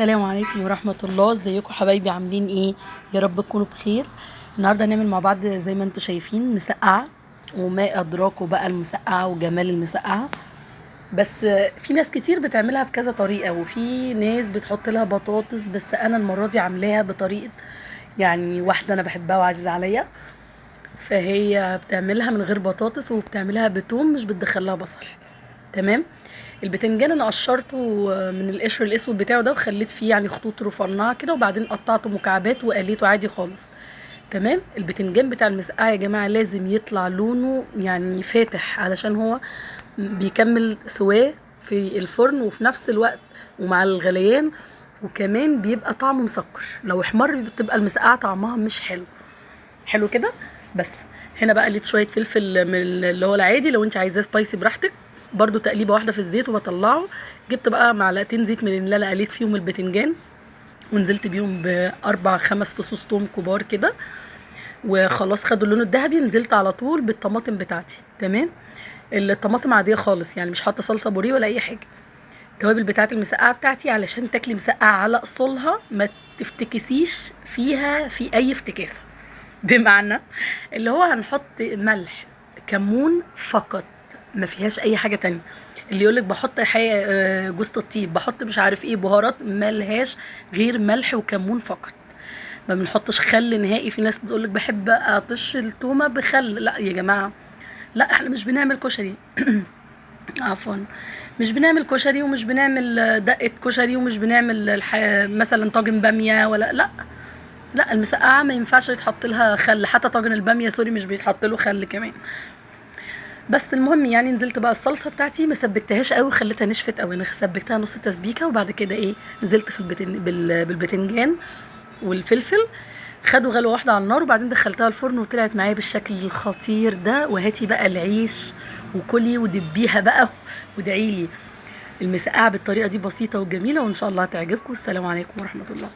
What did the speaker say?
السلام عليكم ورحمة الله. ازيكم حبايبي؟ عاملين ايه؟ يا رب تكونوا بخير. النهارده هنعمل مع بعض زي ما انتم شايفين مسقعة، وما ادراكوا بقى المسقعة وجمال المسقعة. بس في ناس كتير بتعملها بكذا طريقة، وفي ناس بتحط لها بطاطس، بس انا المرة دي عاملاها بطريقة يعني واحدة انا بحبها وعزيزة عليا. فهي بتعملها من غير بطاطس، وبتعملها بتوم، مش بتدخلها بصل. تمام. البتنجان انا قشرته من القشر الاسود بتاعه ده، وخليت فيه يعني خطوط رفيعه كده، وبعدين قطعته مكعبات وقليته عادي خالص. تمام. البتنجان بتاع المسقعه يا جماعه لازم يطلع لونه يعني فاتح، علشان هو بيكمل سواه في الفرن، وفي نفس الوقت ومع الغليان، وكمان بيبقى طعمه مسكر. لو احمر بتبقى المسقعه طعمها مش حلو. حلو كده. بس هنا بقى قليت شويه فلفل من اللي هو العادي، لو انت عايزاه سبايسي براحتك. برضو تقليبه واحده في الزيت وبطلعه. جبت بقى معلقتين زيت من اللي انا قليت فيهم البتنجان، ونزلت بيهم باربع خمس فصوص توم كبار كده، وخلاص خدوا اللون الذهبي. نزلت على طول بالطماطم بتاعتي. تمام. الطماطم عاديه خالص، يعني مش حاطه صلصه بوريه ولا اي حاجه. التوابل بتاعت المسقعه بتاعتي، علشان تاكلي مسقعه على اصولها، ما تفتكسيش فيها في اي افتكاسه. بمعنى اللي هو هنحط ملح، كمون فقط، ما فيهاش اي حاجه تانية. اللي يقولك بحط جوز الطيب، بحط مش عارف ايه بهارات، ملهاش غير ملح وكمون فقط. ما بنحطش خل نهائي. في ناس بتقولك بحب اطش التومه بخل، لا يا جماعه، لا احنا مش بنعمل كشري. عفوا. مش بنعمل كشري، ومش بنعمل دقه كشري، ومش بنعمل مثلا طاجن باميه، ولا لا. لا، المسقعه ما ينفعش يتحط لها خل، حتى طاجن الباميه سوري مش بيتحط له خل كمان. بس المهم يعني نزلت بقى الصلصه بتاعتي، ما سبكتهاش قوي، خليتها نشفت قوي، انا سبكتها نص تسبيكه. وبعد كده ايه، نزلت في بالبتنجان والفلفل. خدوا غلوه واحده على النار، وبعدين دخلتها الفرن، وطلعت معايا بالشكل الخطير ده. وهاتي بقى العيش وكلي ودبيها بقى وادعيلي. المسقعه بالطريقه دي بسيطه وجميله، وان شاء الله هتعجبكم. السلام عليكم ورحمه الله.